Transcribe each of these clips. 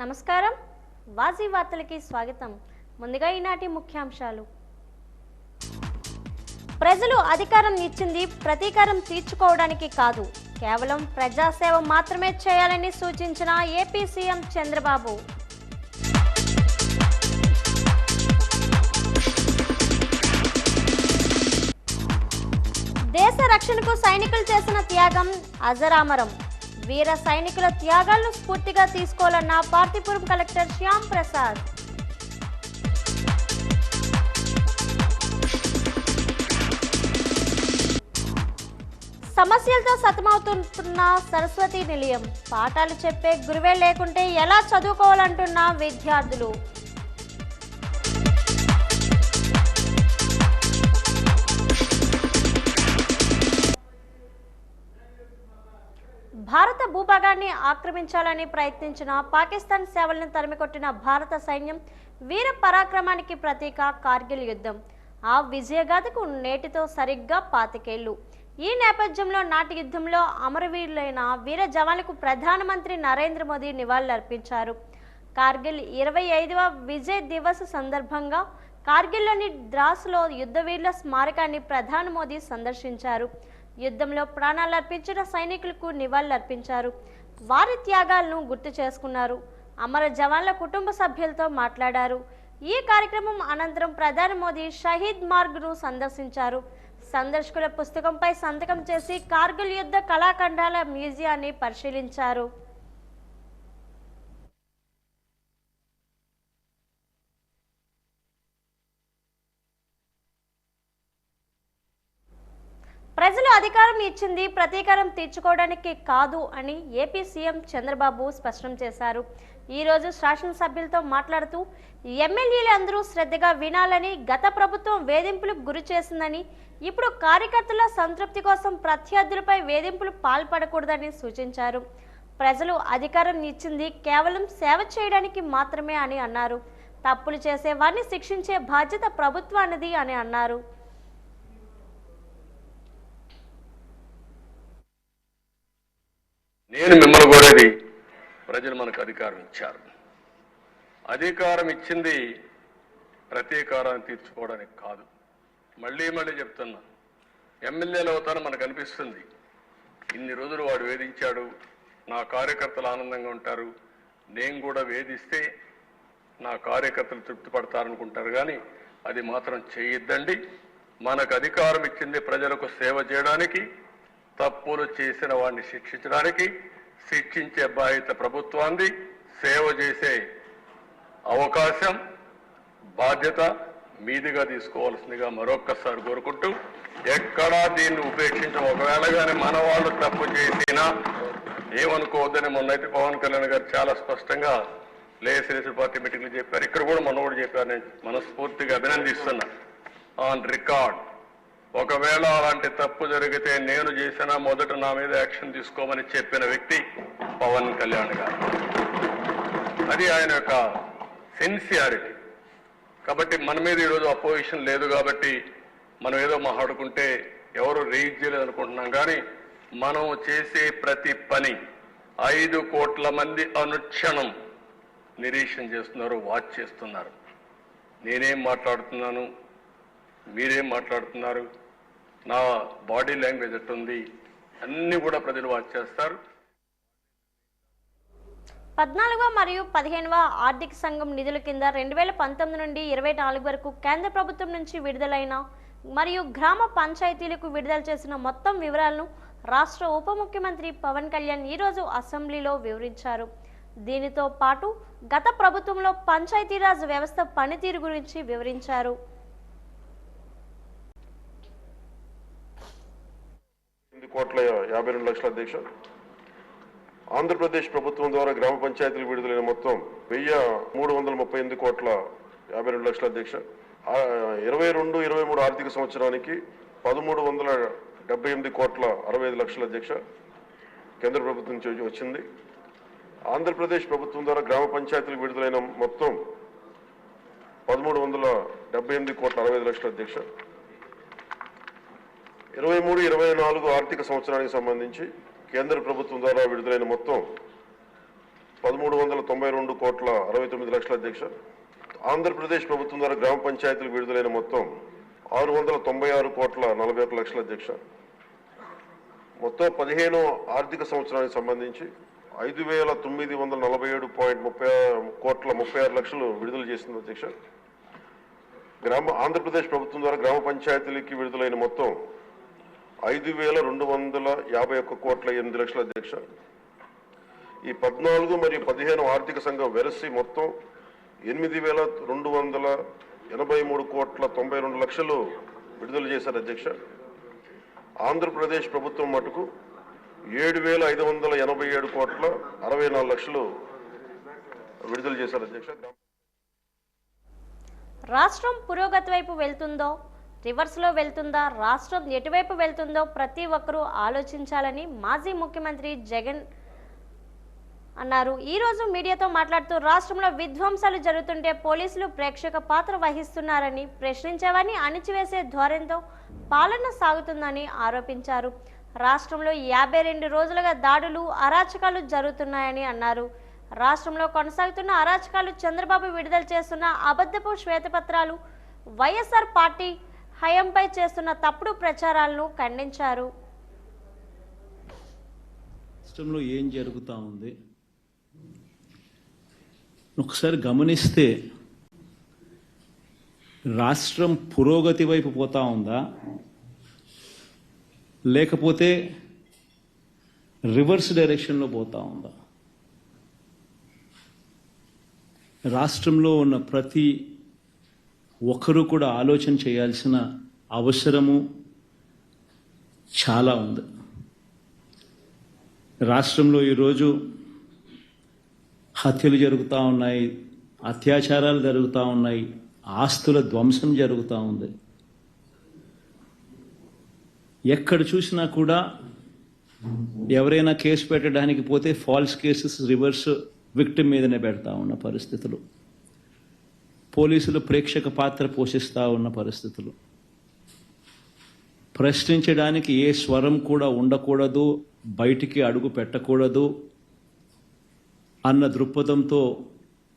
నమస్కారం వాజీ వార్తలకి స్వాగతం. ముందుగా ఈనాటి ముఖ్యాంశాలు. ప్రజలు అధికారం ఇచ్చింది ప్రతీకారం తీర్చుకోవడానికి కాదు, కేవలం ప్రజాసేవ మాత్రమే చేయాలని సూచించిన ఏపీ సీఎం చంద్రబాబు. దేశ రక్షణకు సైనికులు చేసిన త్యాగం అజరామరం. వీర సైనికుల త్యాగాలను స్ఫూర్తిగా తీసుకోవాలన్న పార్తీపురం కలెక్టర్ శ్యామ్ ప్రసాద్. సమస్యలతో సతమవుతున్న సరస్వతి నిలయం, పాఠాలు చెప్పే గురువే లేకుంటే ఎలా చదువుకోవాలంటున్న విద్యార్థులు. భారత భూభాగాన్ని ఆక్రమించాలని ప్రయత్నించిన పాకిస్తాన్ సేవలను తరిమికొట్టిన భారత సైన్యం వీర పరాక్రమానికి ప్రతీక కార్గిల్ యుద్ధం. ఆ విజయగాథకు నేటితో సరిగ్గా 25 ఏళ్లు. ఈ నేపథ్యంలో నాటి యుద్ధంలో అమరవీరులైన వీర జవాన్లకు ప్రధానమంత్రి నరేంద్ర మోదీ నివాళులర్పించారు. కార్గిల్ 25వ విజయ్ దివస్ సందర్భంగా కార్గిల్లోని ద్రాస్లో యుద్ధవీరుల స్మారకాన్ని ప్రధాని మోదీ సందర్శించారు. యుద్ధంలో ప్రాణాలర్పించిన సైనికులకు నివాళులర్పించారు. వారి త్యాగాలను గుర్తు చేసుకున్నారు. అమర జవాన్ల కుటుంబ సభ్యులతో మాట్లాడారు. ఈ కార్యక్రమం అనంతరం ప్రధాని మోదీ షహీద్ మార్గ్ను సందర్శించారు. సందర్శకుల పుస్తకంపై సంతకం చేసి కార్గిల్ యుద్ధ కళాఖండాల మ్యూజియాన్ని పరిశీలించారు. ప్రజలు అధికారం ఇచ్చింది ప్రతీకారం తీర్చుకోవడానికి కాదు అని ఏపీ సీఎం చంద్రబాబు స్పష్టం చేశారు. ఈరోజు శాసనసభ్యులతో మాట్లాడుతూ ఎమ్మెల్యేలు అందరూ శ్రద్ధగా వినాలని, గత ప్రభుత్వం వేధింపులకు గురి చేసిందని, ఇప్పుడు కార్యకర్తల సంతృప్తి కోసం ప్రత్యర్థులపై వేధింపులు పాల్పడకూడదని సూచించారు. ప్రజలు అధికారం ఇచ్చింది కేవలం సేవ చేయడానికి మాత్రమే అని అన్నారు. తప్పులు చేసే వారిని శిక్షించే బాధ్యత ప్రభుత్వానిది అని అన్నారు. నేను మిమ్మల్ని కోరేది, ప్రజలు మనకు అధికారం ఇచ్చారు. అధికారం ఇచ్చింది ప్రతీకారాన్ని తీర్చుకోవడానికి కాదు. మళ్ళీ చెప్తున్నా, ఎమ్మెల్యేలు అవుతారని మనకు అనిపిస్తుంది. ఇన్ని రోజులు వాడు వేధించాడు, నా కార్యకర్తలు ఆనందంగా ఉంటారు, నేను కూడా వేధిస్తే నా కార్యకర్తలు తృప్తి పడతారనుకుంటారు. కానీ అది మాత్రం చేయొద్దండి. మనకు అధికారం ఇచ్చింది ప్రజలకు సేవ చేయడానికి, తప్పులు చేసిన వాడిని శిక్షించడానికి. శిక్షించే బాధ్యత ప్రభుత్వాన్ని, సేవ చేసే అవకాశం, బాధ్యత మీదిగా తీసుకోవాల్సిందిగా మరొక్కసారి కోరుకుంటూ, ఎక్కడా దీన్ని ఉపేక్షించం. ఒకవేళ కానీ మన వాళ్ళు తప్పు చేసినా ఏమనుకోవద్దని మొన్నైతే పవన్ కళ్యాణ్ గారు చాలా స్పష్టంగా లేజిస్లేటివ్ పార్టీ మీటింగ్లు చెప్పారు. ఇక్కడ కూడా మనోడు చెప్పారు. నేను మనస్ఫూర్తిగా అభినందిస్తున్నా. ఆన్ రికార్డ్, ఒకవేళ అలాంటి తప్పు జరిగితే నేను చేసినా మొదట నా మీద యాక్షన్ తీసుకోమని చెప్పిన వ్యక్తి పవన్ కళ్యాణ్ గారు. అది ఆయన యొక్క సిన్సియారిటీ. కాబట్టి మన మీద ఈరోజు అపోజిషన్ లేదు కాబట్టి మనం ఏదో మాట్లాడుకుంటే ఎవరు రీచ్ చేయలేదు అనుకుంటున్నాం. కానీ మనం చేసే ప్రతి పని 5 కోట్ల మంది అనుక్షణం నిరీక్షణ చేస్తున్నారు, వాచ్ చేస్తున్నారు. నేనేం మాట్లాడుతున్నాను, మీరేం మాట్లాడుతున్నారు, నా బాడీ లాంగ్వేజ్ ఎట్టుంది, అన్ని కూడా ప్రజలు వాచ్ చేస్తారు. 14వ మరియు 15వ ఆర్థిక సంఘం నిధుల కింద 2019 నుండి 24 వరకు కేంద్ర ప్రభుత్వం నుంచి విడుదలైన మరియు గ్రామ పంచాయతీలకు విడుదల చేసిన మొత్తం వివరాలను రాష్ట్ర ఉప ముఖ్యమంత్రి పవన్ కళ్యాణ్ ఈరోజు అసెంబ్లీలో వివరించారు. దీనితో పాటు గత ప్రభుత్వంలో పంచాయతీరాజ్ వ్యవస్థ పనితీరు గురించి వివరించారు. కోట్ల 52 లక్షల అధ్యక్ష. ఆంధ్రప్రదేశ్ ప్రభుత్వం ద్వారా గ్రామ పంచాయతీలకు విడుదలైన మొత్తం 1338 కోట్ల 52 లక్షల అధ్యక్ష. 22-23 ఆర్థిక సంవత్సరానికి 1378 కోట్ల 65 లక్షల అధ్యక్ష కేంద్ర ప్రభుత్వం నుంచి వచ్చింది. ఆంధ్రప్రదేశ్ ప్రభుత్వం ద్వారా గ్రామ పంచాయతీలకు విడుదలైన మొత్తం 1378 కోట్ల 65 లక్షల అధ్యక్ష. 23-24 ఆర్థిక సంవత్సరానికి సంబంధించి కేంద్ర ప్రభుత్వం ద్వారా విడుదలైన మొత్తం 1392 కోట్ల 69 లక్షల అధ్యక్ష. ఆంధ్రప్రదేశ్ ప్రభుత్వం ద్వారా గ్రామ పంచాయతీలకు విడుదలైన మొత్తం 696 కోట్ల 41 లక్షల అధ్యక్ష. మొత్తం 15వ ఆర్థిక సంవత్సరానికి సంబంధించి 5947.30 కోట్ల 36 లక్షలు విడుదల చేసింది అధ్యక్ష. ఆంధ్రప్రదేశ్ ప్రభుత్వం ద్వారా గ్రామ పంచాయతీలకి విడుదలైన మొత్తం 5251 కోట్ల 8 లక్షల అధ్యక్ష. ఈ 14 మరియు 15 ఆర్థిక సంఘం వెరసి మొత్తం 8283 కోట్ల 92 లక్షలు విడుదల చేశారు అధ్యక్ష. ఆంధ్రప్రదేశ్ ప్రభుత్వం మటుకు 7587 కోట్ల 64 లక్షలు విడుదల చేశారు అధ్యక్ష. రాష్ట్రం పురోగతి వైపు వెళ్తుందో రివర్స్లో వెళ్తుందా, రాష్ట్రం ఎటువైపు వెళ్తుందో ప్రతి ఒక్కరూ ఆలోచించాలని మాజీ ముఖ్యమంత్రి జగన్ అన్నారు. ఈరోజు మీడియాతో మాట్లాడుతూ రాష్ట్రంలో విధ్వంసాలు జరుగుతుంటే పోలీసులు ప్రేక్షక పాత్ర వహిస్తున్నారని, ప్రశ్నించేవారిని అణిచివేసే ధోరణితో పాలన సాగుతుందని ఆరోపించారు. రాష్ట్రంలో 52 రోజులుగా దాడులు, అరాచకాలు జరుగుతున్నాయని అన్నారు. రాష్ట్రంలో కొనసాగుతున్న అరాచకాలు, చంద్రబాబు విడుదల చేస్తున్న అబద్ధపు శ్వేతపత్రాలు, వైఎస్ఆర్ పార్టీ హయాంపై చేస్తున్న తప్పుడు ప్రచారాలను ఖండించారు. రాష్ట్రంలో ఏం జరుగుతూ ఉంది ఒకసారి గమనిస్తే రాష్ట్రం పురోగతి వైపు పోతా ఉందా, లేకపోతే రివర్స్ డైరెక్షన్లో పోతా ఉందా? రాష్ట్రంలో ఉన్న ప్రతి ఒక్కరూ కూడా ఆలోచన చేయాల్సిన అవసరము చాలా ఉంది. రాష్ట్రంలో ఈరోజు హత్యలు జరుగుతూ ఉన్నాయి, అత్యాచారాలు జరుగుతూ ఉన్నాయి, ఆస్తుల ధ్వంసం జరుగుతూ ఉంది. ఎక్కడ చూసినా కూడా ఎవరైనా కేసు పెట్టడానికి పోతే ఫాల్స్ కేసెస్ రివర్స్ విక్టిమ్ మీదనే పెడతా ఉన్న పరిస్థితులు, పోలీసులు ప్రేక్షక పాత్ర పోషిస్తూ ఉన్న పరిస్థితులు, ప్రశ్నించడానికి ఏ స్వరం కూడా ఉండకూడదు, బయటికి అడుగు పెట్టకూడదు అన్న దృక్పథంతో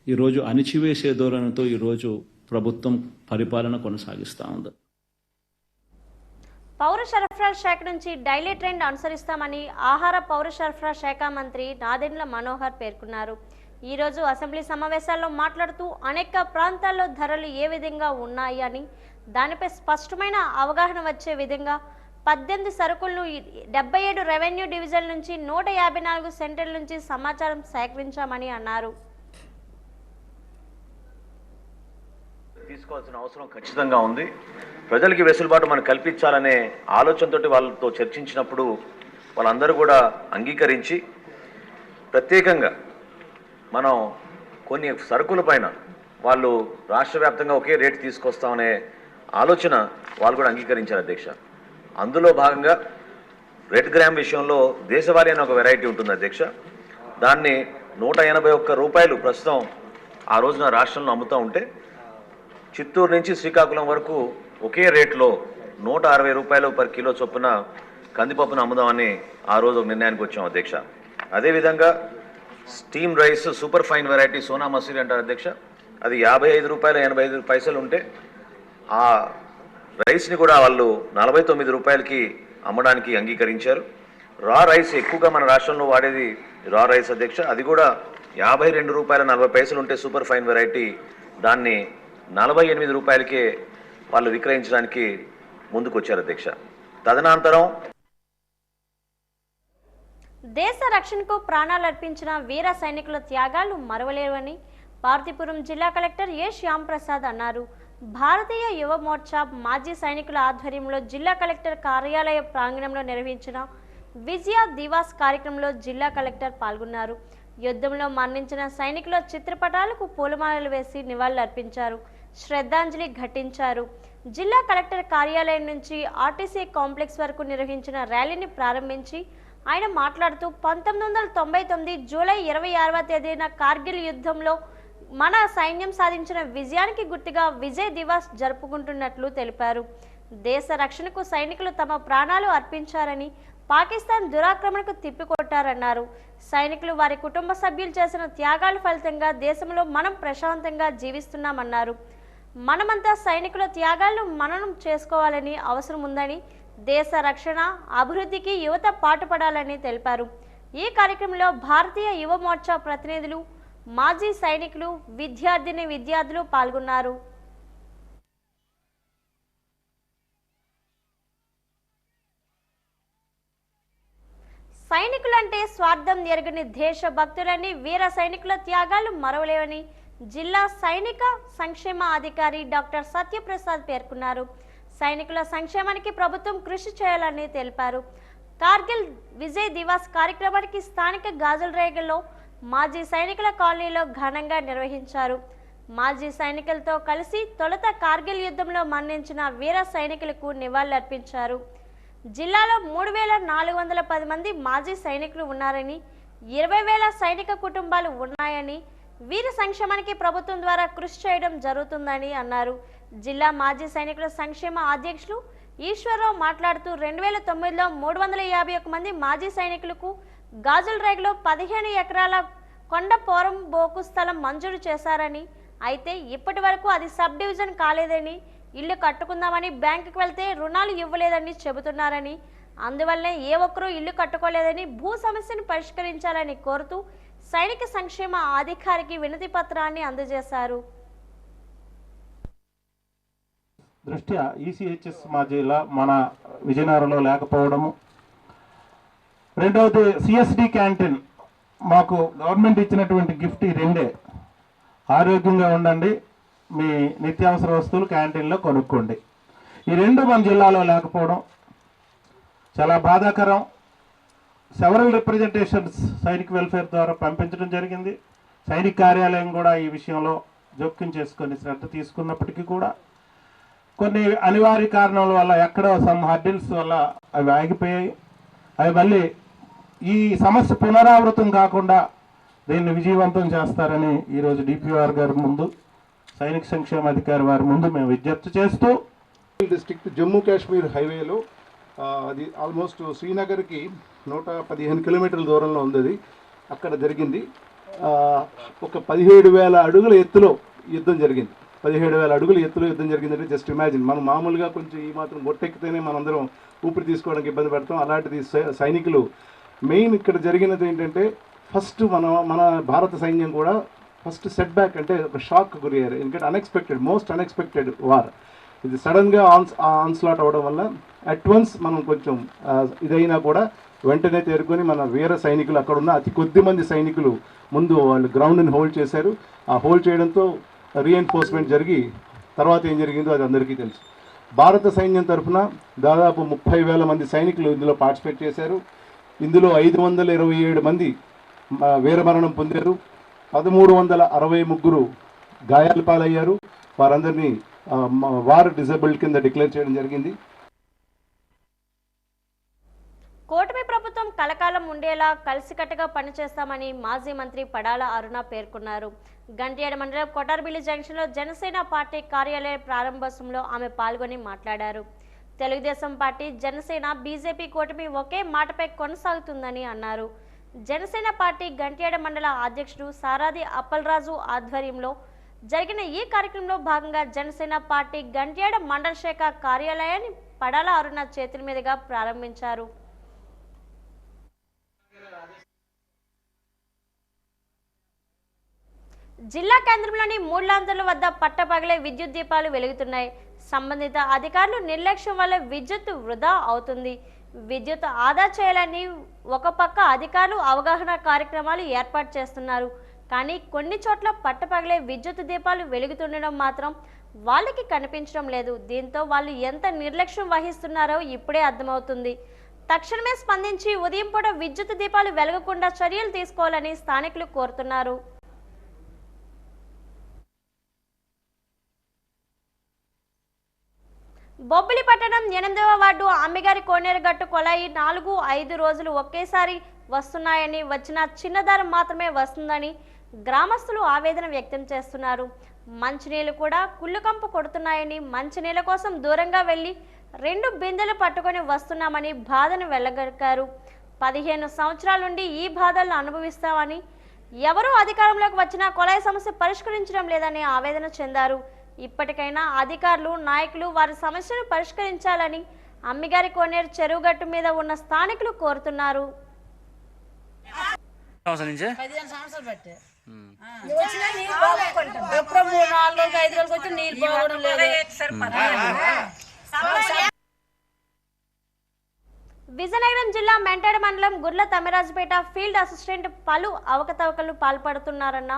ఈరోజు అణిచివేసే ధోరణితో ఈరోజు ప్రభుత్వం పరిపాలన కొనసాగిస్తూ ఉంది. పౌర సరఫరా శాఖ నుంచి డైలీ ట్రెండ్ అనుసరిస్తామని ఆహార పౌర సరఫరా శాఖ మంత్రి నాదెండ్ల మనోహర్ పేర్కొన్నారు. ఈరోజు అసెంబ్లీ సమావేశాల్లో మాట్లాడుతూ అనేక ప్రాంతాల్లో ధరలు ఏ విధంగా ఉన్నాయి అని, దానిపై స్పష్టమైన అవగాహన వచ్చే విధంగా 18 సరుకులను 77 రెవెన్యూ డివిజన్ నుంచి 154 సెంటర్ల నుంచి సమాచారం సేకరించామని అన్నారు. తీసుకోవాల్సిన అవసరం ఖచ్చితంగా ఉంది. ప్రజలకి వెసులుబాటు మనం కల్పించాలనే ఆలోచనతోటి వాళ్ళతో చర్చించినప్పుడు వాళ్ళందరూ కూడా అంగీకరించి ప్రత్యేకంగా మనం కొన్ని సరుకుల పైన వాళ్ళు రాష్ట్ర వ్యాప్తంగా ఒకే రేటు తీసుకొస్తామనే ఆలోచన వాళ్ళు కూడా అంగీకరించారు అధ్యక్ష. అందులో భాగంగా రెడ్ గ్రామ్ విషయంలో దేశవాళీ అనే ఒక వెరైటీ ఉంటుంది అధ్యక్ష. దాన్ని 181 రూపాయలు ప్రస్తుతం ఆ రోజున రాష్ట్రంలో అమ్ముతూ ఉంటే, చిత్తూరు నుంచి శ్రీకాకుళం వరకు ఒకే రేట్లో 160 రూపాయలు పర్ కిలో చొప్పున కందిపప్పును అమ్ముదామని ఆ రోజు నిర్ణయానికి వచ్చాం అధ్యక్ష. అదేవిధంగా steam rice super fine variety Sona Masuri అంటారు అధ్యక్ష, అది 55 రూపాయలు 85 పైసలు ఉంటే ఆ రైస్ని కూడా వాళ్ళు 49 రూపాయలకి అమ్మడానికి అంగీకరించారు. రా రైస్ ఎక్కువగా మన రాష్ట్రంలో వాడేది రా రైస్ అధ్యక్ష, అది కూడా 52 రూపాయల 40 పైసలు ఉంటే సూపర్ ఫైన్ వెరైటీ దాన్ని 48 రూపాయలకే వాళ్ళు విక్రయించడానికి ముందుకు వచ్చారు అధ్యక్ష. తదనంతరం దేశ రక్షణకు ప్రాణాలు అర్పించిన వీర సైనికుల త్యాగాలు మరవలేవని పార్తీపురం జిల్లా కలెక్టర్ ఏ శ్యామ్ ప్రసాద్ అన్నారు. భారతీయ యువ మోర్చా మాజీ సైనికుల ఆధ్వర్యంలో జిల్లా కలెక్టర్ కార్యాలయ ప్రాంగణంలో నిర్వహించిన విజయ దివాస్ కార్యక్రమంలో జిల్లా కలెక్టర్ పాల్గొన్నారు. యుద్ధంలో మరణించిన సైనికుల చిత్రపటాలకు పూలమాలలు వేసి నివాళులర్పించారు, శ్రద్ధాంజలి ఘటించారు. జిల్లా కలెక్టర్ కార్యాలయం నుంచి ఆర్టీసీ కాంప్లెక్స్ వరకు నిర్వహించిన ర్యాలీని ప్రారంభించి ఆయన మాట్లాడుతూ 1999 జూలై 26వ తేదీన కార్గిల్ యుద్ధంలో మన సైన్యం సాధించిన విజయానికి గుర్తుగా విజయ్ దివాస్ జరుపుకుంటున్నట్లు తెలిపారు. దేశ రక్షణకు సైనికులు తమ ప్రాణాలు అర్పించారని, పాకిస్తాన్ దురాక్రమణకు తిప్పికొట్టి కొట్టారన్నారు. సైనికులు వారి కుటుంబ సభ్యులు చేసిన త్యాగాల ఫలితంగా దేశంలో మనం ప్రశాంతంగా జీవిస్తున్నామన్నారు. మనమంతా సైనికుల త్యాగాలను మననం చేసుకోవాలని అవసరం ఉందని, దేశ రక్షణ అభివృద్ధికి యువత పాటుపడాలని తెలిపారు. ఈ కార్యక్రమంలో భారతీయ యువ మోర్చా ప్రతినిధులు, మాజీ సైనికులు, విద్యార్థులు పాల్గొన్నారు. సైనికులంటే స్వార్థం ఎరగని దేశభక్తులని, వీర సైనికుల త్యాగాలు మరవలేవని జిల్లా సైనిక సంక్షేమ అధికారి డాక్టర్ సత్యప్రసాద్ పేర్కొన్నారు. సైనికుల సంక్షేమానికి ప్రభుత్వం కృషి చేయాలని తెలిపారు. కార్గిల్ విజయ్ దివాస్ కార్యక్రమానికి స్థానిక గాజులరేగల్లో మాజీ సైనికుల కాలనీలో ఘనంగా నిర్వహించారు. మాజీ సైనికులతో కలిసి తొలుత కార్గిల్ యుద్ధంలో మరణించిన వీర సైనికులకు నివాళులర్పించారు. జిల్లాలో 3,410 మంది మాజీ సైనికులు ఉన్నారని, 20,000 సైనిక కుటుంబాలు ఉన్నాయని, వీరి సంక్షేమానికి ప్రభుత్వం ద్వారా కృషి చేయడం జరుగుతుందని అన్నారు. జిల్లా మాజీ సైనికుల సంక్షేమ అధ్యక్షులు ఈశ్వరరావు మాట్లాడుతూ 2009లో 351 మంది మాజీ సైనికులకు గాజులరేగలో 15 ఎకరాల కొండ పోరం బోకు స్థలం మంజూరు చేశారని, అయితే ఇప్పటి వరకు అది సబ్ డివిజన్ కాలేదని, ఇల్లు కట్టుకుందామని బ్యాంకుకు వెళ్తే రుణాలు ఇవ్వలేదని చెబుతున్నారని, అందువల్లనే ఏ ఒక్కరూ ఇల్లు కట్టుకోలేదని, భూ సమస్యను పరిష్కరించాలని కోరుతూ సైనిక సంక్షేమ అధికారికి వినతి పత్రాన్ని అందజేశారు. దృష్ట్యా ఈసీహెచ్ఎస్ మా జిల్లా మన విజయనగరంలో లేకపోవడము, రెండవది సిఎస్డి క్యాంటీన్ మాకు గవర్నమెంట్ ఇచ్చినటువంటి గిఫ్ట్ ఈ రెండే. ఆరోగ్యంగా ఉండండి, మీ నిత్యావసర వస్తువులు క్యాంటీన్లో కొనుక్కోండి. ఈ రెండు మన జిల్లాలో లేకపోవడం చాలా బాధాకరం. సెవరల్ రిప్రజెంటేషన్స్ సైనిక్ వెల్ఫేర్ ద్వారా పంపించడం జరిగింది. సైనిక కార్యాలయం కూడా ఈ విషయంలో జోక్యం చేసుకొని శ్రద్ధ తీసుకున్నప్పటికీ కూడా కొన్ని అనివార్య కారణాల వల్ల ఎక్కడో సమ్ హర్డిల్స్ వల్ల అవి ఆగిపోయాయి. అవి మళ్ళీ ఈ సమస్య పునరావృతం కాకుండా దీన్ని విజయవంతం చేస్తారని ఈరోజు డిపిఆర్ గారి ముందు, సైనిక సంక్షేమ అధికారి వారి ముందు మేము విజ్ఞప్తి చేస్తూ, డిస్ట్రిక్ట్ జమ్మూ కాశ్మీర్ హైవేలో అది ఆల్మోస్ట్ శ్రీనగర్కి 115 కిలోమీటర్ల దూరంలో ఉంది. అది అక్కడ జరిగింది. ఒక 17,000 అడుగుల ఎత్తులో యుద్ధం జరిగింది. 17,000 అడుగుల ఎత్తులో యుద్ధం జరిగిందంటే జస్ట్ ఇమాజిన్. మనం మామూలుగా కొంచెం ఈ మాత్రం గొట్టెక్కితేనే మనందరం ఊపిరి తీసుకోవడానికి ఇబ్బంది పడతాం. అలాంటిది సైనికులు మెయిన్ ఇక్కడ జరిగినది ఏంటంటే, ఫస్ట్ మన భారత సైన్యం కూడా ఫస్ట్ సెట్ బ్యాక్ అంటే ఒక షాక్ గురయ్యారు. ఎందుకంటే అన్ఎక్స్పెక్టెడ్, మోస్ట్ అన్ఎక్స్పెక్టెడ్ వార్ ఇది. సడన్గా ఆన్స్లాట్ అవ్వడం వల్ల అట్ వన్స్ మనం కొంచెం ఇదైనా కూడా వెంటనే తేరుకొని మన వీర సైనికులు, అక్కడున్న అతి కొద్ది మంది సైనికులు ముందు వాళ్ళు గ్రౌండ్ని హోల్డ్ చేశారు. ఆ హోల్డ్ చేయడంతో రీఎన్ఫోర్స్మెంట్ జరిగి తర్వాత ఏం జరిగిందో అది అందరికీ తెలుసు. భారత సైన్యం తరఫున దాదాపు 30,000 మంది సైనికులు ఇందులో పార్టిసిపేట్ చేశారు. ఇందులో 527 మంది వీరమరణం పొందారు. 1363 గాయాల పాలయ్యారు. వారందరినీ వార్ డిజేబుల్డ్ కింద డిక్లేర్ చేయడం జరిగింది. కూటమి ప్రభుత్వం కలకాలం ఉండేలా కలిసికట్టుగా పనిచేస్తామని మాజీ మంత్రి పడాల అరుణ పేర్కొన్నారు. గంట్యాడ మండలం కొటార్బిల్లి జంక్షన్లో జనసేన పార్టీ కార్యాలయ ప్రారంభోత్సవంలో ఆమె పాల్గొని మాట్లాడారు. తెలుగుదేశం పార్టీ, జనసేన, బీజేపీ కూటమి ఒకే మాటపై కొనసాగుతుందని అన్నారు. జనసేన పార్టీ గంట్యాడ మండల అధ్యక్షుడు సారాది అప్పలరాజు ఆధ్వర్యంలో జరిగిన ఈ కార్యక్రమంలో భాగంగా జనసేన పార్టీ గంట్యాడ మండల శాఖ కార్యాలయాన్ని పడాల అరుణ చేతుల మీదుగా ప్రారంభించారు. జిల్లా కేంద్రంలోని 3 లాంతర్ల వద్ద పట్టపగలే విద్యుత్ దీపాలు వెలుగుతున్నాయి. సంబంధిత అధికారులు నిర్లక్ష్యం వల్ల విద్యుత్ వృధా అవుతుంది. విద్యుత్ ఆదా చేయాలని ఒక పక్క అధికారులు అవగాహన కార్యక్రమాలు ఏర్పాటు చేస్తున్నారు. కానీ కొన్ని చోట్ల పట్టపగలే విద్యుత్ దీపాలు వెలుగుతుండడం మాత్రం వాళ్ళకి కనిపించడం లేదు. దీంతో వాళ్ళు ఎంత నిర్లక్ష్యం వహిస్తున్నారో ఇప్పుడే అర్థమవుతుంది. తక్షణమే స్పందించి ఉదయం పూట విద్యుత్ దీపాలు వెలగకుండా చర్యలు తీసుకోవాలని స్థానికులు కోరుతున్నారు. బొబ్బిలి పట్టణం 8వ వార్డు అమ్మిగారి కోనేరుగట్టు కొలాయి 4-5 రోజులు ఒకేసారి వస్తున్నాయని, వచ్చిన చిన్నదారం మాత్రమే వస్తుందని గ్రామస్తులు ఆవేదన వ్యక్తం చేస్తున్నారు. మంచినీళ్లు కూడా కుళ్ళుకంపు కొడుతున్నాయని, మంచినీళ్ల కోసం దూరంగా వెళ్లి 2 బిందెలు పట్టుకొని వస్తున్నామని బాధను వెళ్లగక్కారు. 15 సంవత్సరాల నుండి ఈ బాధలను అనుభవిస్తామని, ఎవరూ అధికారంలోకి వచ్చినా కొలాయి సమస్య పరిష్కరించడం లేదని ఆవేదన చెందారు. ఇప్పటికైనా అధికారులు, నాయకులు వారి సమస్యను పరిష్కరించాలని అమ్మిగారి కోనేరు చెరువుగట్టు మీద ఉన్న స్థానికులు కోరుతున్నారు. 15 సంవత్సరాలు బట్టి ఎప్పుడో 3-4 రోజులు 5 రోజులు వచ్చి నీళ్ళు పోవడం లేదు. విజయనగరం జిల్లా మెంటాడ మండలం గుర్ల తమిరాజుపేట ఫీల్డ్ అసిస్టెంట్ పలు అవకతవకలు పాల్పడుతున్నారన్న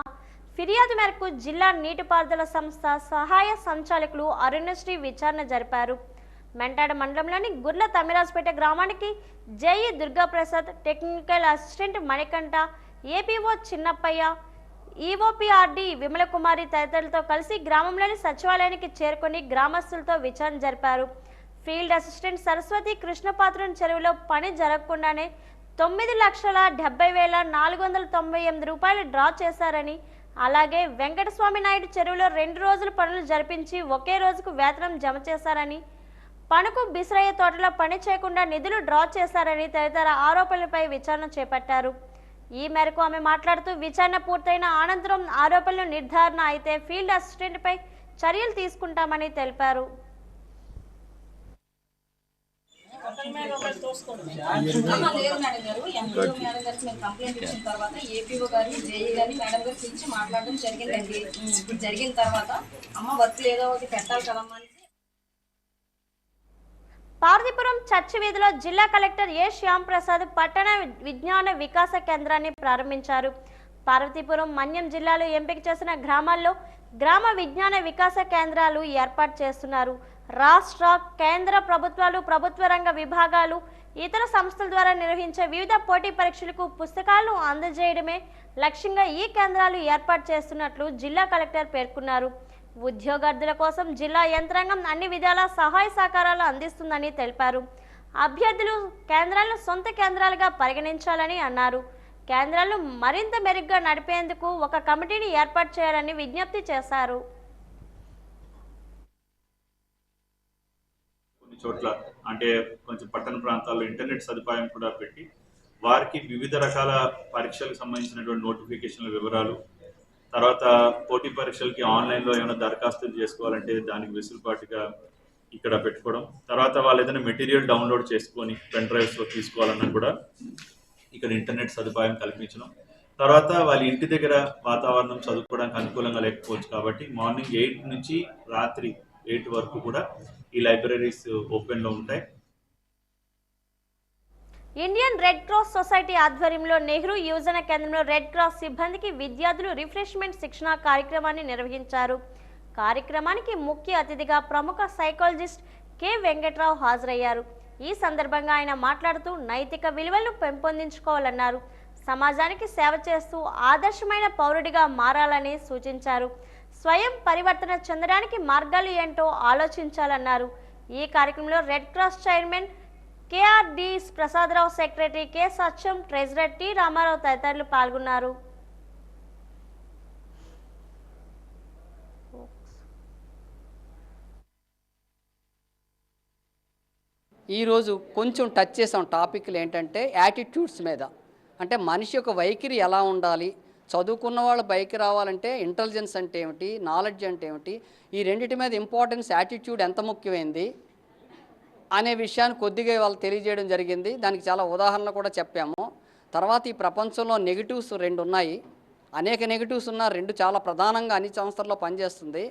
ఫిర్యాదు మేరకు జిల్లా నీటిపారుదల సంస్థ సహాయ సంచాలకులు అరుణశ్రీ విచారణ జరిపారు. మెంటాడ మండలంలోని గుర్ల తమిరాజుపేట గ్రామానికి JE Durgaprasad, technical assistant Manikanta, APO Chinnappayya, EOPRD Vimalakumari తదితరులతో కలిసి గ్రామంలోని సచివాలయానికి చేరుకొని గ్రామస్తులతో విచారణ జరిపారు. ఫీల్డ్ అసిస్టెంట్ సరస్వతి కృష్ణపాత్రం చెరువులో పని జరగకుండానే 9,70,498 రూపాయలు డ్రా చేశారని, అలాగే వెంకటస్వామి నాయుడు చెరువులో 2 రోజుల పనులు జరిపించి ఒకే రోజుకు వేతనం జమ చేశారని, పనుకు బిసరయ్య తోటలో పని చేయకుండా నిధులు డ్రా చేశారని తదితర ఆరోపణలపై విచారణ చేపట్టారు. ఈ మేరకు ఆమె మాట్లాడుతూ విచారణ పూర్తయిన అనంతరం ఆరోపణలు నిర్ధారణ అయితే ఫీల్డ్ అసిస్టెంట్పై చర్యలు తీసుకుంటామని తెలిపారు. లేదు మేడం గారు, ఎంపీఓ మేడం గారికి మేము కంప్లైంట్ ఇచ్చిన తర్వాత ఏపీఓ గారిని, జేఈ గారిని మేడం గారు పిలిచి మాట్లాడడం జరిగిందండి. ఇప్పుడు జరిగిన తర్వాత అమ్మ వర్క్ ఏదో ఒకటి పెట్టాలి కదమ్మా అని పార్వతీపురం చర్చి వీధిలో జిల్లా కలెక్టర్ ఏ శ్యామ్ ప్రసాద్ పట్టణ విజ్ఞాన వికాస కేంద్రాన్ని ప్రారంభించారు. పార్వతీపురం, మన్యం జిల్లాలో ఎంపిక చేసిన గ్రామాల్లో గ్రామ విజ్ఞాన వికాస కేంద్రాలు ఏర్పాటు చేస్తున్నారు. రాష్ట్ర, కేంద్ర ప్రభుత్వాలు, ప్రభుత్వ రంగ విభాగాలు, ఇతర సంస్థల ద్వారా నిర్వహించే వివిధ పోటీ పరీక్షలకు పుస్తకాలను అందజేయడమే లక్ష్యంగా ఈ కేంద్రాలు ఏర్పాటు చేస్తున్నట్లు జిల్లా కలెక్టర్ పేర్కొన్నారు. ఉద్యోగార్థుల కోసం జిల్లా యంత్రాంగం అన్ని విధాల సహాయ సహకారాలు అందిస్తుందని తెలిపారు. అభ్యర్థులు కేంద్రాలను సొంత కేంద్రాలుగా పరిగణించాలని అన్నారు. కేంద్రాలు మరింత మెరుగ్గా నడిపేందుకు ఒక కమిటీని ఏర్పాటు చేయాలని విజ్ఞప్తి చేశారు. కొన్ని చోట్ల అంటే కొంచెం పట్టణ ప్రాంతాల్లో ఇంటర్నెట్ సదుపాయం కూడా పెట్టి వారికి వివిధ రకాల పరీక్షలకు సంబంధించినటువంటి నోటిఫికేషన్ల వివరాలు, తర్వాత పోటీ పరీక్షలకి ఆన్లైన్లో ఏమైనా దరఖాస్తులు చేసుకోవాలంటే దానికి వెసులుబాటుగా ఇక్కడ పెట్టుకోవడం, తర్వాత వాళ్ళు ఏదైనా మెటీరియల్ డౌన్లోడ్ చేసుకొని పెన్ డ్రైవ్స్లో తీసుకోవాలన్నా కూడా ఇక్కడ ఇంటర్నెట్ సదుపాయం కల్పించడం, తర్వాత వాళ్ళ ఇంటి దగ్గర వాతావరణం చదువుకోవడానికి అనుకూలంగా లేకపోవచ్చు కాబట్టి మార్నింగ్ 8 నుంచి రాత్రి 8 వరకు కూడా ఈ లైబ్రరీస్ ఓపెన్లో ఉంటాయి. ఇండియన్ రెడ్ క్రాస్ సొసైటీ ఆధ్వర్యంలో నెహ్రూ యువజన కేంద్రంలో రెడ్ క్రాస్ సిబ్బందికి విద్యార్థులు రిఫ్రెష్మెంట్ శిక్షణ కార్యక్రమాన్ని నిర్వహించారు. కార్యక్రమానికి ముఖ్య అతిథిగా ప్రముఖ సైకాలజిస్ట్ కె వెంకట్రావు హాజరయ్యారు. ఈ సందర్భంగా ఆయన మాట్లాడుతూ నైతిక విలువలను పెంపొందించుకోవాలన్నారు. సమాజానికి సేవ చేస్తూ ఆదర్శమైన పౌరుడిగా మారాలని సూచించారు. స్వయం పరివర్తన చెందడానికి మార్గాలు ఏంటో ఆలోచించాలన్నారు. ఈ కార్యక్రమంలో red cross chairman KRD Prasadarao, secretary K Satyam, treasurer T Ramarao తదితరులు పాల్గొన్నారు. ఈరోజు కొంచెం టచ్ చేసాం టాపిక్లు ఏంటంటే యాటిట్యూడ్స్ మీద, అంటే మనిషి యొక్క వైఖరి ఎలా ఉండాలి, చదువుకున్న వాళ్ళు పైకి రావాలంటే ఇంటెలిజెన్స్ అంటే ఏమిటి, నాలెడ్జ్ అంటే ఏమిటి, ఈ రెండింటి మీద ఇంపార్టెన్స్, యాటిట్యూడ్ ఎంత ముఖ్యమైంది అనే విషయాన్ని కొద్దిగా వాళ్ళు తెలియజేయడం జరిగింది. దానికి చాలా ఉదాహరణలు కూడా చెప్పాము. తర్వాత ఈ ప్రపంచంలో నెగిటివ్స్ 2 ఉన్నాయి, అనేక నెగిటివ్స్ ఉన్న 2 చాలా ప్రధానంగా అన్ని సంస్థల్లో పనిచేస్తుంది.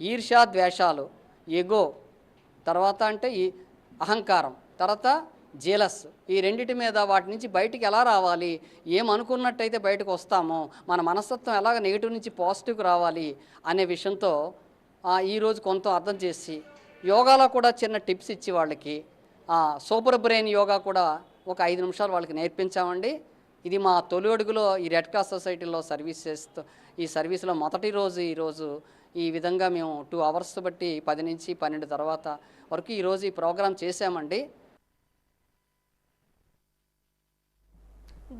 ఈర్ష్య, ద్వేషాలు, ఎగో, తర్వాత అంటే ఈ అహంకారం, తర్వాత జెలస్. ఈ రెండిటి మీద వాటి నుంచి బయటికి ఎలా రావాలి, ఏమనుకున్నట్టయితే బయటకు వస్తామో, మన మనస్తత్వం ఎలాగ నెగిటివ్ నుంచి పాజిటివ్కి రావాలి అనే విషయంతో ఈరోజు కొంత అర్థం చేసి యోగాలో కూడా చిన్న టిప్స్ ఇచ్చి వాళ్ళకి సూపర్ బ్రెయిన్ యోగా కూడా ఒక 5 నిమిషాలు వాళ్ళకి నేర్పించామండి. ఇది మా తొలి అడుగులో ఈ రెడ్ క్రాస్ సొసైటీలో సర్వీస్ చేస్తూ ఈ సర్వీస్లో మొదటి రోజు ఈరోజు ఈ విధంగా మేము 2 అవర్స్ బట్టి 10 నుంచి 12 తర్వాత వరకు ఈరోజు ఈ ప్రోగ్రాం చేశామండి.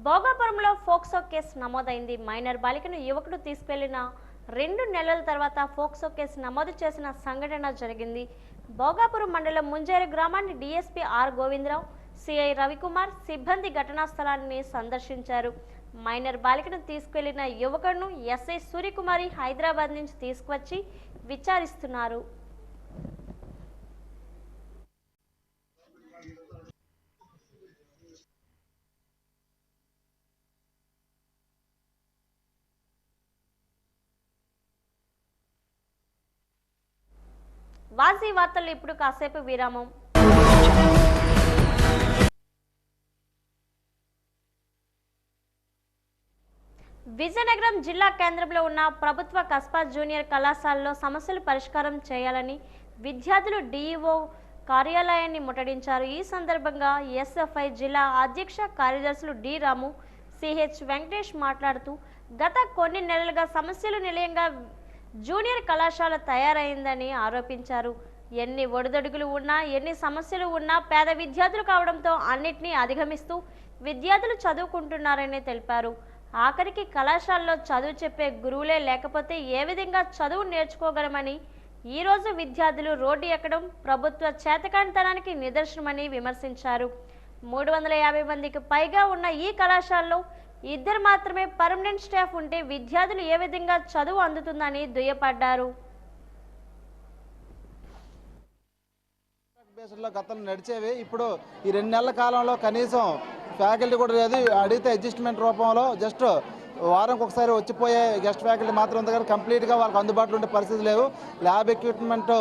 భోగాపురంలో ఫోక్సో కేసు నమోదైంది. మైనర్ బాలికను యువకుడు తీసుకెళ్లిన 2 నెలల తర్వాత ఫోక్సో కేసు నమోదు చేసిన సంఘటన జరిగింది. భోగాపురం మండలం ముంజేరు గ్రామాన్ని DSP R Govindarao, CI Ravikumar సిబ్బంది ఘటనా స్థలాన్ని సందర్శించారు. మైనర్ బాలికను తీసుకెళ్లిన యువకులను ఎస్ఐ సూర్యకుమారి హైదరాబాద్ నుంచి తీసుకువచ్చి విచారిస్తున్నారు. వాజీ వార్తల్లో ఇప్పుడు కాసేపు విరామం. విజయనగరం జిల్లా కేంద్రంలో ఉన్న ప్రభుత్వ కస్బా జూనియర్ కళాశాలలో సమస్యలు పరిష్కారం చేయాలని విద్యార్థులు డిఈఓ కార్యాలయాన్ని ముట్టడించారు. ఈ సందర్భంగా ఎస్ఎఫ్ఐ జిల్లా అధ్యక్ష కార్యదర్శులు డి రాము, సిహెచ్ వెంకటేష్ మాట్లాడుతూ గత కొన్ని నెలలుగా సమస్యలు నిలయంగా జూనియర్ కళాశాల తయారైందని ఆరోపించారు. ఎన్ని ఒడిదొడుగులు ఉన్నా, ఎన్ని సమస్యలు ఉన్నా పేద విద్యార్థులు కావడంతో అన్నిటినీ అధిగమిస్తూ విద్యార్థులు చదువుకుంటున్నారని తెలిపారు. ఆఖరికి కళాశాలలో చదువు చెప్పే గురువులే లేకపోతే ఏ విధంగా చదువు నేర్చుకోగలమని, ఈరోజు విద్యార్థులు రోడ్డు ఎక్కడం ప్రభుత్వ చేతకానితనానికి నిదర్శనమని విమర్శించారు. 350 మందికి పైగా ఉన్న ఈ కళాశాలలో 2 మాత్రమే పర్మనెంట్ స్టాఫ్ ఉంటే విద్యార్థులు ఏ విధంగా చదువు అందుతుందని దుయ్యపడ్డారు. గతంలో నడిచేవి ఇప్పుడు ఈ 2 నెలల కాలంలో కనీసం ఫ్యాకల్టీ కూడా లేదు. అడిగితే అడ్జస్ట్మెంట్ రూపంలో జస్ట్ వారంకి ఒకసారి వచ్చిపోయే గెస్ట్ ఫ్యాకల్టీ మాత్రం ఉంది కానీ కంప్లీట్గా వాళ్ళకి అందుబాటులో ఉండే పరిస్థితి లేవు. ల్యాబ్ ఎక్విప్మెంట్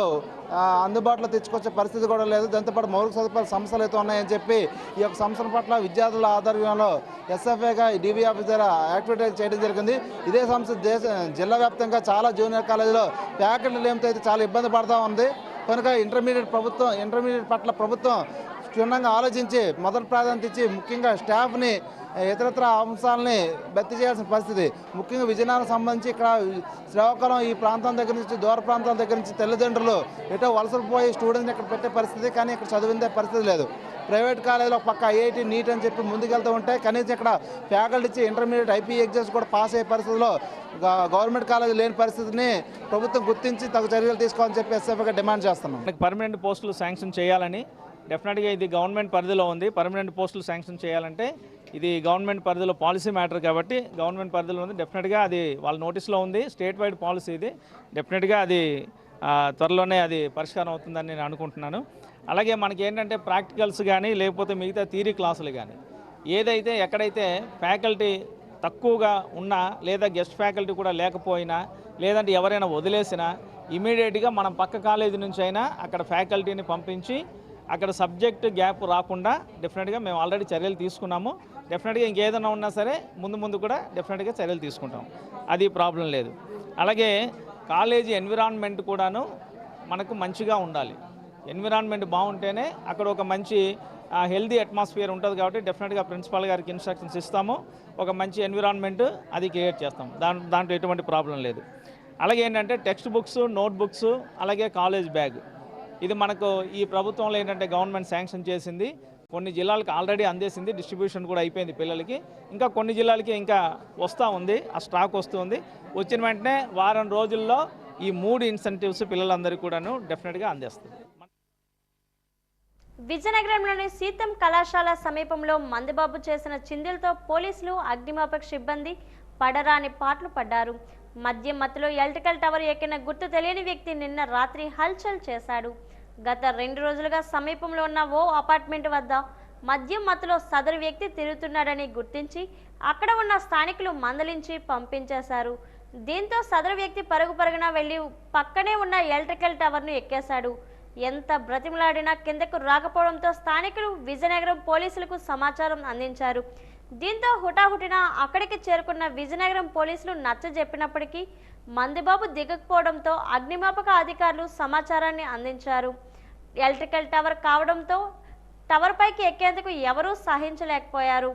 అందుబాటులో తెచ్చుకొచ్చే పరిస్థితి కూడా లేదు. దాంతోపాటు మౌలిక సదుపాయాల సమస్యలు అయితే ఉన్నాయని చెప్పి ఈ యొక్క సంస్థల పట్ల విద్యార్థుల ఆధ్వర్యంలో ఎస్ఎఫ్ఐగా డివి ఆఫీసర్ యాక్టివిటీ చేయడం జరిగింది. ఇదే సంస్థ జిల్లా వ్యాప్తంగా చాలా జూనియర్ కాలేజీలో ఫ్యాకల్టీ లేమితో అయితే చాలా ఇబ్బంది పడుతూ ఉంది. కనుక ఇంటర్మీడియట్ పట్ల ప్రభుత్వం క్షుణ్ణంగా ఆలోచించి మొదటి ప్రాధాన్యత ఇచ్చి ముఖ్యంగా స్టాఫ్ని ఇతరత్ర అంశాలని భర్తీ చేయాల్సిన పరిస్థితి. ముఖ్యంగా విజయనగరం సంబంధించి ఇక్కడ శ్రీకాకుళం ఈ ప్రాంతం దగ్గర నుంచి దూర ప్రాంతాల దగ్గర నుంచి తల్లిదండ్రులు ఎటో వలసలు పోయి స్టూడెంట్ని ఇక్కడ పెట్టే పరిస్థితి, కానీ ఇక్కడ చదివిందే పరిస్థితి లేదు. ప్రైవేట్ కాలేజీలో ఒక పక్క ఐఐటి నీట్ అని చెప్పి ముందుకెళ్తూ ఉంటే కనీసం ఇక్కడ ఫ్యాకల్టీ ఇచ్చి ఇంటర్మీడియట్ ఐపీ ఎగ్జామ్స్ కూడా పాస్ అయ్యే పరిస్థితిలో గవర్నమెంట్ కాలేజీ లేని పరిస్థితిని ప్రభుత్వం గుర్తించి తగు చర్యలు తీసుకోవాలని చెప్పి ఎస్ఎఫ్ఐగా డిమాండ్ చేస్తున్నాం. పర్మనెంట్ పోస్టులు శాంక్షన్ చేయాలని డెఫినెట్గా ఇది గవర్నమెంట్ పరిధిలో ఉంది. పర్మనెంట్ పోస్టులు శాంక్షన్ చేయాలంటే ఇది గవర్నమెంట్ పరిధిలో పాలసీ మ్యాటర్ కాబట్టి గవర్నమెంట్ పరిధిలో ఉంది. డెఫినెట్గా అది వాళ్ళ నోటీస్లో ఉంది. స్టేట్ వైడ్ పాలసీ ఇది. డెఫినెట్గా అది త్వరలోనే అది పరిష్కారం అవుతుందని నేను అనుకుంటున్నాను. అలాగే మనకి ఏంటంటే ప్రాక్టికల్స్ కానీ లేకపోతే మిగతా థియరీ క్లాసులు కానీ ఏదైతే ఎక్కడైతే ఫ్యాకల్టీ తక్కువగా ఉన్నా లేదా గెస్ట్ ఫ్యాకల్టీ కూడా లేకపోయినా లేదంటే ఎవరైనా వదిలేసినా ఇమీడియట్గా మనం పక్క కాలేజీ నుంచి అయినా అక్కడ ఫ్యాకల్టీని పంపించి అక్కడ సబ్జెక్ట్ గ్యాప్ రాకుండా డెఫినెట్గా మేము ఆల్రెడీ చర్యలు తీసుకున్నాము. డెఫినెట్గా ఇంకేదైనా ఉన్నా సరే ముందు కూడా డెఫినెట్గా చర్యలు తీసుకుంటాం. అది ప్రాబ్లం లేదు. అలాగే కాలేజీ ఎన్విరాన్మెంట్ కూడాను మనకు మంచిగా ఉండాలి. ఎన్విరాన్మెంట్ బాగుంటేనే అక్కడ ఒక మంచి హెల్దీ అట్మాస్ఫియర్ ఉంటుంది కాబట్టి డెఫినెట్గా ప్రిన్సిపాల్ గారికి ఇన్స్ట్రక్షన్స్ ఇస్తాము. ఒక మంచి ఎన్విరాన్మెంట్ అది క్రియేట్ చేస్తాం. దాంట్లో ఎటువంటి ప్రాబ్లం లేదు. అలాగే ఏంటంటే టెక్స్ట్ బుక్స్, నోట్ బుక్స్, అలాగే కాలేజ్ బ్యాగ్ ఇది మనకు ఈ ప్రభుత్వంలో ఏంటంటే గవర్నమెంట్ శాంక్షన్ చేసింది. కొన్ని జిల్లాలకు ఆల్రెడీ అందేసింది. డిస్ట్రిబ్యూషన్ కూడా అయిపోయింది పిల్లలకి. ఇంకా కొన్ని జిల్లాలకి ఇంకా వస్తూ ఉంది. ఆ స్టాక్ వస్తుంది. వచ్చిన వెంటనే వారం రోజుల్లో ఈ 3 ఇన్సెంటివ్స్ పిల్లలందరికీ కూడాను డెఫినెట్గా అందేస్తుంది. విజయనగరంలోని సీతం కళాశాల సమీపంలో మందుబాబు చేసిన చిందులతో పోలీసులు, అగ్నిమాపక సిబ్బంది పడరాని పాటలు పడ్డారు. మద్యం మత్తులో ఎలక్ట్రికల్ టవర్ ఎక్కిన గుర్తు తెలియని వ్యక్తి నిన్న రాత్రి హల్చల్ చేశాడు. గత 2 రోజులుగా సమీపంలో ఉన్న ఓ అపార్ట్మెంట్ వద్ద మద్యం మత్తులో సదరు వ్యక్తి తిరుగుతున్నాడని గుర్తించి అక్కడ ఉన్న స్థానికులు మందలించి పంపించేశారు. దీంతో సదరు వ్యక్తి పరుగున వెళ్లి పక్కనే ఉన్న ఎలక్ట్రికల్ టవర్ను ఎక్కేశాడు. ఎంత బ్రతిమలాడినా కిందకు రాకపోవడంతో స్థానికులు విజయనగరం పోలీసులకు సమాచారం అందించారు. దీంతో హుటాహుటిన అక్కడికి చేరుకున్న విజయనగరం పోలీసులు నచ్చజెప్పినప్పటికీ మందుబాబు దిగకపోవడంతో అగ్నిమాపక అధికారులు సమాచారాన్ని అందించారు. ఎలక్ట్రికల్ టవర్ కావడంతో టవర్ పైకి ఎక్కేందుకు ఎవరూ సహించలేకపోయారు.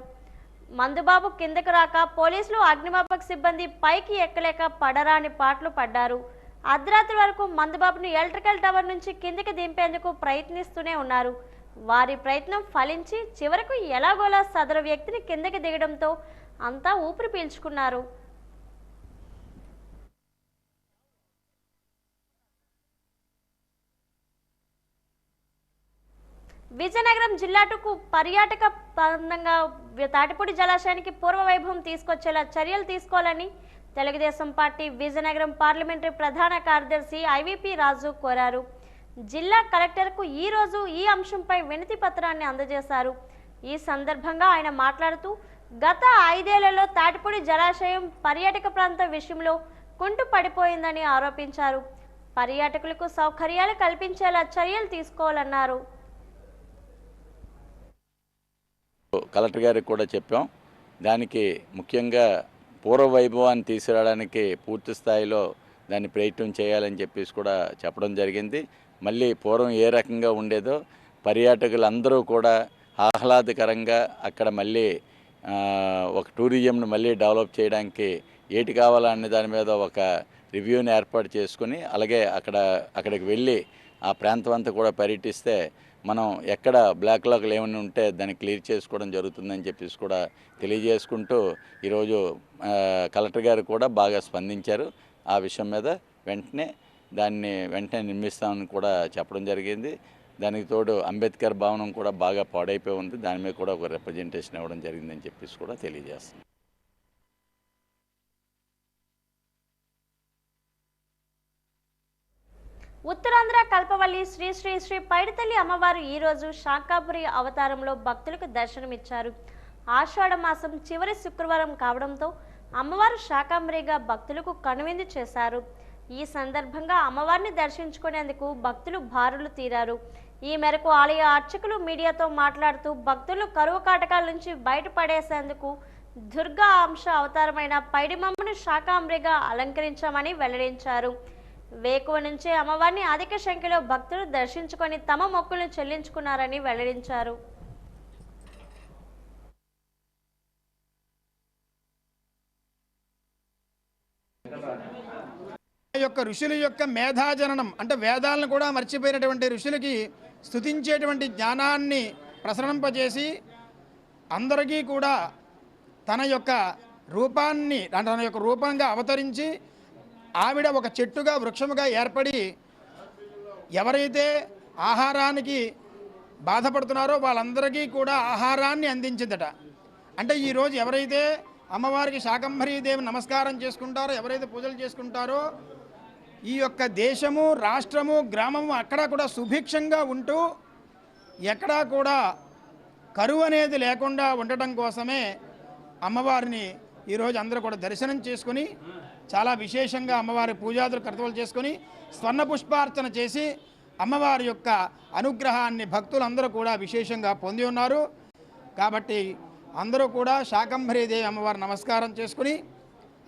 మందుబాబు కిందకు రాక పోలీసులు, అగ్నిమాపక సిబ్బంది పైకి ఎక్కలేక పడరాని పాటలు పడ్డారు. అర్ధరాత్రి వరకు మందుబాబును ఎలక్ట్రికల్ టవర్ నుంచి కిందికి దింపేందుకు ప్రయత్నిస్తూనే ఉన్నారు. వారి ప్రయత్నం ఫలించి చివరకు ఎలాగోలా సదరు వ్యక్తిని కిందకి దిగడంతో అంతా ఊపిరి పీల్చుకున్నారు. విజయనగరం జిల్లాకు పర్యాటక ప్రాంతంగా తాటిపూడి జలాశయానికి పూర్వ వైభవం తీసుకొచ్చేలా చర్యలు తీసుకోవాలని తెలుగుదేశం పార్టీ విజయనగరం పార్లమెంటరీ ప్రధాన కార్యదర్శి ఐవీపీ రాజు కోరారు. జిల్లా కలెక్టర్కు ఈ రోజు ఈ అంశంపై వినతి పత్రాన్ని అందజేశారు. ఈ సందర్భంగా ఆయన మాట్లాడుతూ గత 5 ఏళ్లలో తాటిపూడి జలాశయం పర్యాటక ప్రాంతం విషయంలో కుంటు పడిపోయిందని ఆరోపించారు. పర్యాటకులకు సౌకర్యాలు కల్పించేలా చర్యలు తీసుకోవాలన్నారు. కలెక్టర్ గారికి కూడా చెప్పాం. దానికి ముఖ్యంగా పూర్వ వైభవాన్ని తీసుకురావడానికి పూర్తి స్థాయిలో దాన్ని ప్రయత్నం చేయాలని చెప్పేసి కూడా చెప్పడం జరిగింది. మళ్ళీ పూర్వం ఏ రకంగా ఉండేదో పర్యాటకులందరూ కూడా ఆహ్లాదకరంగా అక్కడ మళ్ళీ ఒక టూరిజంను మళ్ళీ డెవలప్ చేయడానికి ఏటి కావాలనే దాని మీద ఒక రివ్యూని ఏర్పాటు చేసుకుని అలాగే అక్కడికి వెళ్ళి ఆ ప్రాంతం అంతా కూడా పర్యటిస్తే మనం ఎక్కడ బ్లాక్లాక్లు ఏమైనా ఉంటే దాన్ని క్లియర్ చేసుకోవడం జరుగుతుందని చెప్పేసి కూడా తెలియజేసుకుంటూ ఈరోజు కలెక్టర్ గారు కూడా బాగా స్పందించారు. ఆ విషయం మీద వెంటనే నిర్మిస్తామని కూడా చెప్పడం జరిగింది. దానికి తోడు అంబేద్కర్ భవనం కూడా బాగా పాడైపోయి ఉంది. దాని మీద కూడా ఒక రిప్రజెంటేషన్ ఇవ్వడం జరిగిందని చెప్పేసి కూడా తెలియజేస్తుంది. ఉత్తరాంధ్ర కల్పవల్లి శ్రీ శ్రీ శ్రీ పైడితల్లి అమ్మవారు ఈ రోజు శాకాంబరి అవతారంలో భక్తులకు దర్శనమిచ్చారు. ఆషాఢ మాసం చివరి శుక్రవారం కావడంతో అమ్మవారు శాకాంబరిగా భక్తులకు కనువిందు చేశారు. ఈ సందర్భంగా అమ్మవారిని దర్శించుకునేందుకు భక్తులు బారులు తీరారు. ఈ మేరకు ఆలయ అర్చకులు మీడియాతో మాట్లాడుతూ భక్తులు కరువు కాటకాల నుంచి బయటపడేసేందుకు దుర్గా అంశ అవతారమైన పైడిమమ్మను శాకాంబరిగా అలంకరించామని వెల్లడించారు. వేకువ నుంచే అమ్మవారిని అధిక సంఖ్యలో భక్తులు దర్శించుకొని తమ మొక్కులను చెల్లించుకున్నారని వెల్లడించారు. ఋషుల యొక్క మేధాజననం అంటే వేదాలను కూడా మర్చిపోయినటువంటి ఋషులకి స్తుతించేటువంటి జ్ఞానాన్ని ప్రసరింపజేసి అందరికీ కూడా తన యొక్క రూపంగా అవతరించి ఆవిడ ఒక చెట్టుగా వృక్షముగా ఏర్పడి ఎవరైతే ఆహారానికి బాధపడుతున్నారో వాళ్ళందరికీ కూడా ఆహారాన్ని అందించిందట. అంటే ఈరోజు ఎవరైతే అమ్మవారికి శాకంభరీదేవి నమస్కారం చేసుకుంటారో, ఎవరైతే పూజలు చేసుకుంటారో ఈ యొక్క దేశము, రాష్ట్రము, గ్రామము అక్కడ కూడా సుభిక్షంగా ఉంటూ ఎక్కడా కూడా కరువు అనేది లేకుండా ఉండటం కోసమే అమ్మవారిని ఈరోజు అందరూ కూడా దర్శనం చేసుకుని చాలా విశేషంగా అమ్మవారి పూజాదులు కర్తవ్యాలు చేసుకుని స్వర్ణ పుష్పార్చన చేసి అమ్మవారి యొక్క అనుగ్రహాన్ని భక్తులందరూ కూడా విశేషంగా పొంది ఉన్నారు. కాబట్టి అందరూ కూడా శాకంభరీదేవి అమ్మవారి నమస్కారం చేసుకుని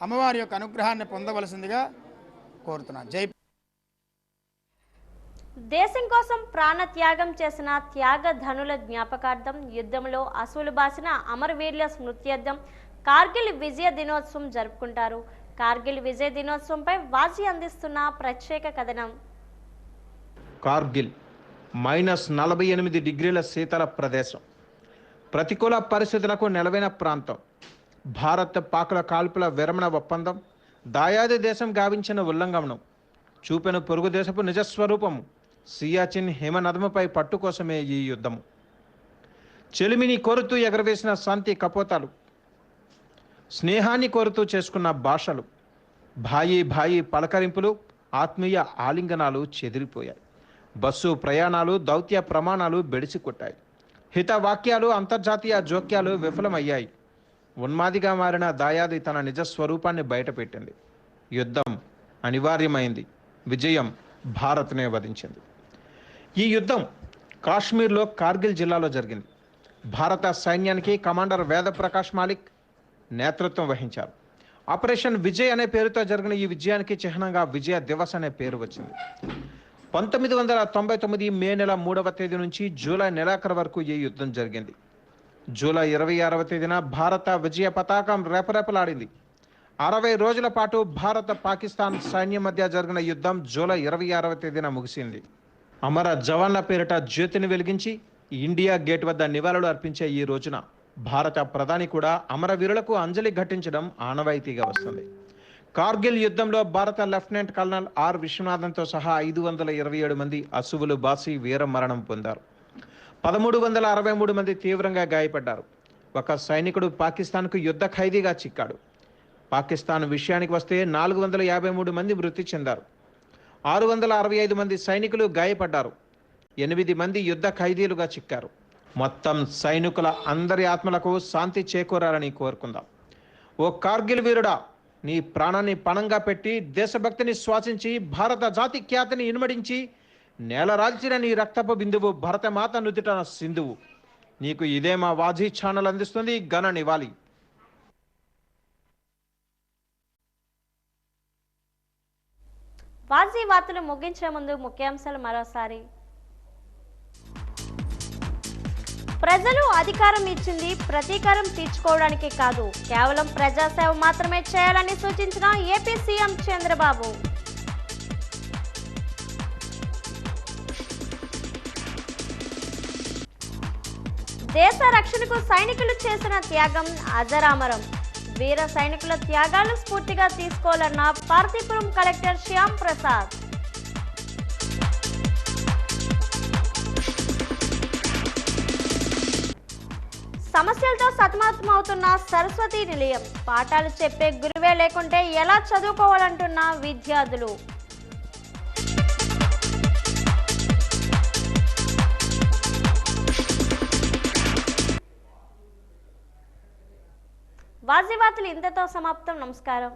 అమ్మవారి యొక్క అనుగ్రహాన్ని పొందవలసిందిగా కోరుతున్నాను. జై. దేశం కోసం ప్రాణ త్యాగం చేసిన త్యాగధనుల జ్ఞాపకార్థం యుద్ధంలో అసువులు బాసిన అమరవీరుల స్మృత్యర్థం కార్గిల్ విజయ దినోత్సవం జరుపుకుంటారు. కార్గిల్ విజయ దినోత్సవంపై వాజీ అందిస్తున్న ప్రత్యేక కథనం. కార్గిల్ -48 డిగ్రీల శీతల ప్రదేశం, ప్రతికూల పరిస్థితులకు నెలవైన ప్రాంతం, భారత్ పాకుల కాల్పుల విరమణ ఒప్పందం, దాయాది దేశం గావించిన ఉల్లంఘనం, చూపెన పొరుగు దేశపు నిజస్వరూపము, సియాచిన్ హిమనదముపై పట్టు కోసమే ఈ యుద్ధము, చెలిమిని కోరుతూ ఎగరవేసిన శాంతి కపోతాలు, స్నేహాన్ని కోరుతూ చేసుకున్న భాషలు, భాయి పలకరింపులు, ఆత్మీయ ఆలింగనాలు చెదిరిపోయాయి. బస్సు ప్రయాణాలు, దౌత్య ప్రమాణాలు బెడిసికొట్టాయి. హితవాక్యాలు, అంతర్జాతీయ జోక్యాలు విఫలమయ్యాయి. ఉన్మాదిగా మారిన దాయాది తన నిజ స్వరూపాన్ని బయటపెట్టింది. యుద్ధం అనివార్యమైంది. విజయం భారత్నే వధించింది. ఈ యుద్ధం కాశ్మీర్లో కార్గిల్ జిల్లాలో జరిగింది. భారత సైన్యానికి కమాండర్ వేదప్రకాష్ మాలిక్ నేతృత్వం వహించారు. ఆపరేషన్ విజయ్ అనే పేరుతో జరిగిన ఈ విజయానికి చిహ్నంగా విజయ దివస్ అనే పేరు వచ్చింది. 1999 మే నెల 3వ తేదీ నుంచి జూలై నెలాఖరు వరకు ఈ యుద్ధం జరిగింది. జూలై 26వ తేదీన భారత విజయ పతాకం రేపరేపలాడింది. 60 రోజుల పాటు భారత పాకిస్తాన్ సైన్యం మధ్య జరిగిన యుద్ధం జూలై 26వ తేదీన ముగిసింది. అమర జవాన్ల పేరిట జ్యోతిని వెలిగించి ఇండియా గేట్ వద్ద నివాళులు అర్పించే ఈ రోజున భారత ప్రధాని కూడా అమరవీరులకు అంజలి ఘటించడం ఆనవాయితీగా వస్తుంది. కార్గిల్ యుద్ధంలో భారత లెఫ్టినెంట్ కల్నల్ ఆర్ విశ్వనాథన్తో సహా 527 మంది అసువులు బాసి వీర మరణం పొందారు. 1363 మంది తీవ్రంగా గాయపడ్డారు. ఒక సైనికుడు పాకిస్తాన్కు యుద్ధ ఖైదీగా చిక్కాడు. పాకిస్తాన్ విషయానికి వస్తే 453 మంది మృతి చెందారు. 665 మంది సైనికులు గాయపడ్డారు. 8 మంది యుద్ధ ఖైదీలుగా చిక్కారు. మొత్తం సైనికుల అందరి ఆత్మలకు శాంతి చేకూరాలని కోరుకుందాం. ఓ కార్గిల్ వీరుడా, నీ ప్రాణాన్ని పణంగా పెట్టి దేశభక్తిని శ్వాసించి భారత జాతి ఖ్యాతిని ఇనుమడించి నేలరాల్చిన నీ రక్తపు బిందువు భరతమాత నుదిట సింధువు. నీకు ఇదే మా వాజీ ఛానల్ అందిస్తుంది ఘన నివాళి. వాజీ వార్తలు ముగించే ముందు ముఖ్యాంశాలు మరోసారి. ప్రజలు అధికారం ఇచ్చింది ప్రతీకారం తీర్చుకోవడానికి కాదు, కేవలం ప్రజాసేవ మాత్రమే చేయాలని సూచించిన ఏపీ సీఎం చంద్రబాబు. దేశ రక్షణకు సైనికులు చేసిన త్యాగం అజరామరం. వీర సైనికుల త్యాగాలు స్ఫూర్తిగా తీసుకోవాలన్న పార్తీపురం కలెక్టర్ శ్యామ్ ప్రసాద్. సమస్యలతో సతమతమవుతున్న సరస్వతి నిలయం. పాఠాలు చెప్పే గురువే లేకుంటే ఎలా చదువుకోవాలంటున్న విద్యార్థులు. వాజీ వార్తలు ఇంతతో సమాప్తం. నమస్కారం.